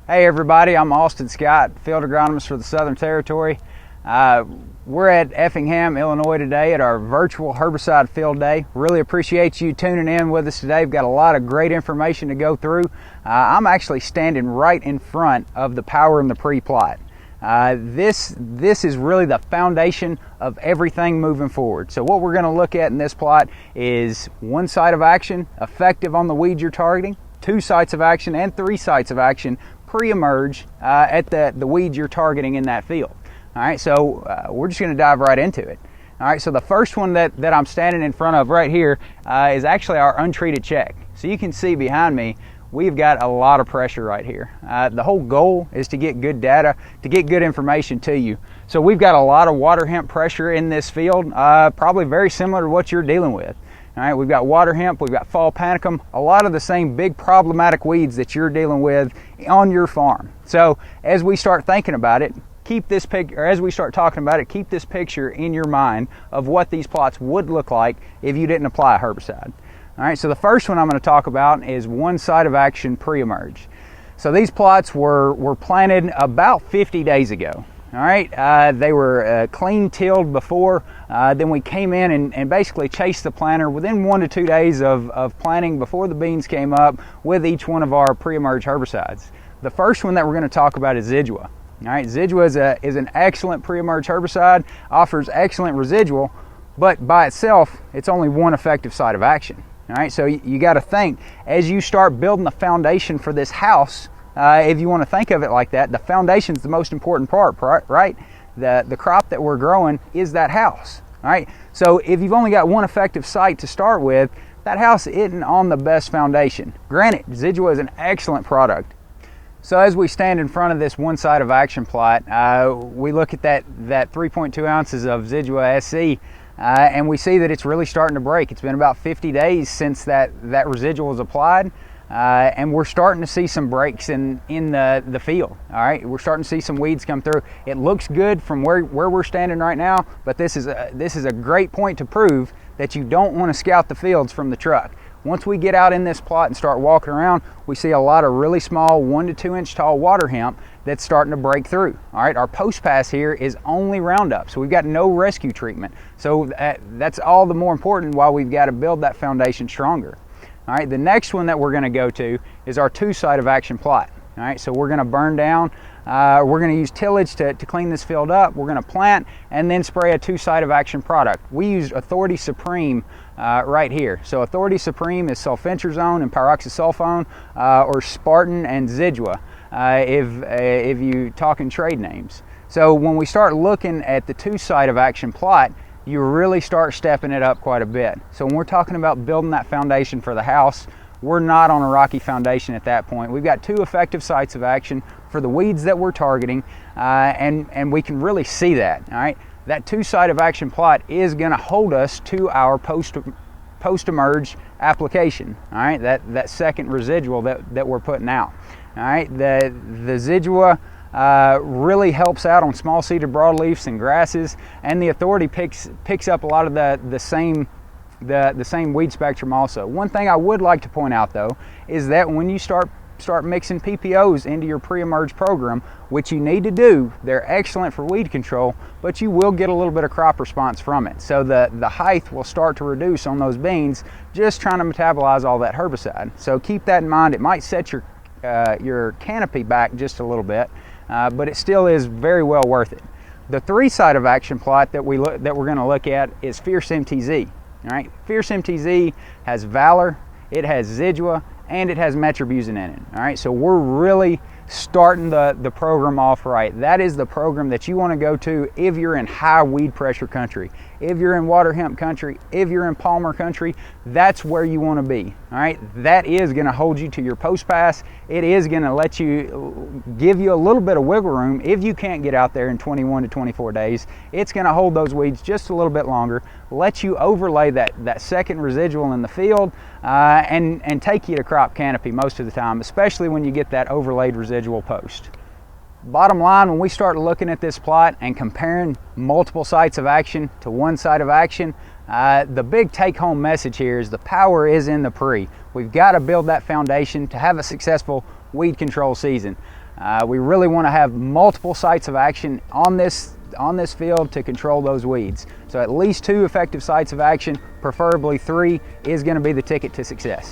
Hey everybody, I'm Austin Scott, field agronomist for the Southern Territory. We're at Effingham, Illinois today at our virtual herbicide field day. Really appreciate you tuning in with us today. We've got a lot of great information to go through. I'm actually standing right in front of the power and the pre-plot. This is really the foundation of everything moving forward. So what we're going to look at in this plot is one site of action, effective on the weeds you're targeting, 2 sites of action, and 3 sites of action pre-emerge at the weeds you're targeting in that field. All right, so we're just going to dive right into it. All right, so the first one that I'm standing in front of right here is actually our untreated check. So you can see behind me, we've got a lot of pressure right here. The whole goal is to get good data, to get good information to you. So we've got a lot of water hemp pressure in this field, probably very similar to what you're dealing with. All right, we've got water hemp, we've got fall panicum, a lot of the same big problematic weeds that you're dealing with on your farm. So as we start thinking about it, keep this picture, or as we start talking about it, keep this picture in your mind of what these plots would look like if you didn't apply a herbicide. All right, so the first one I'm going to talk about is one site of action pre-emerge. So these plots were planted about 50 days ago. All right, they were clean tilled before, then we came in and basically chased the planter within 1 to 2 days of planting before the beans came up with each one of our pre-emerge herbicides. The first one that we're going to talk about is Zidua. All right, Zidua is an excellent pre-emerge herbicide, offers excellent residual, but by itself, it's only one effective site of action. All right, so you got to think, as you start building the foundation for this house, if you want to think of it like that, the foundation is the most important part, right? The crop that we're growing is that house, all right? So if you've only got one effective site to start with, that house isn't on the best foundation. Granted, Zidua is an excellent product. So as we stand in front of this one site of action plot, we look at that 3.2 ounces of Zidua SC, and we see that it's really starting to break. It's been about 50 days since that residual was applied. And we're starting to see some breaks in the field. All right, we're starting to see some weeds come through. It looks good from where we're standing right now, but this is a great point to prove that you don't want to scout the fields from the truck. Once we get out in this plot and start walking around, we see a lot of really small 1 to 2 inch tall water hemp that's starting to break through. All right, our post pass here is only Roundup, so we've got no rescue treatment. So that's all the more important while we've got to build that foundation stronger. All right, the next one that we're going to go to is our 2 site of action plot. All right, so we're going to burn down, we're going to use tillage to clean this field up, we're going to plant and then spray a 2 site of action product. We used Authority Supreme right here. So Authority Supreme is sulfentrazone and pyroxasulfone, or Spartan and Zidua, if you talk in trade names. So when we start looking at the 2 site of action plot, you really start stepping it up quite a bit. So when we're talking about building that foundation for the house, we're not on a rocky foundation at that point. We've got 2 effective sites of action for the weeds that we're targeting, and we can really see that. All right, that 2 site of action plot is going to hold us to our post-emerge application. All right, that second residual that we're putting out. All right, the Zidua really helps out on small seeded broadleafs and grasses, and the Authority picks up a lot of the same weed spectrum also. One thing I would like to point out though is that when you start mixing PPOs into your pre-emerge program, which you need to do, they're excellent for weed control, but you will get a little bit of crop response from it. So the height will start to reduce on those beans just trying to metabolize all that herbicide. So keep that in mind. It might set your canopy back just a little bit, but it still is very well worth it. The 3 site of action plot that we're going to look at is Fierce MTZ. All right, Fierce MTZ has Valor, it has Zidua, and it has metribuzin in it. All right, so we're really starting the program off right. That is the program that you want to go to if you're in high weed pressure country. If you're in water hemp country, if you're in palmer country, that's where you want to be. All right, that is going to hold you to your post pass. It is going to let you, give you a little bit of wiggle room. If you can't get out there in 21 to 24 days, it's going to hold those weeds just a little bit longer, let you overlay that second residual in the field, and take you to crop canopy most of the time, especially when you get that overlaid residual post. Bottom line, when we start looking at this plot and comparing multiple sites of action to one site of action, the big take-home message here is the power is in the pre. We've got to build that foundation to have a successful weed control season. We really want to have multiple sites of action on this field to control those weeds. So at least 2 effective sites of action, preferably 3, is going to be the ticket to success.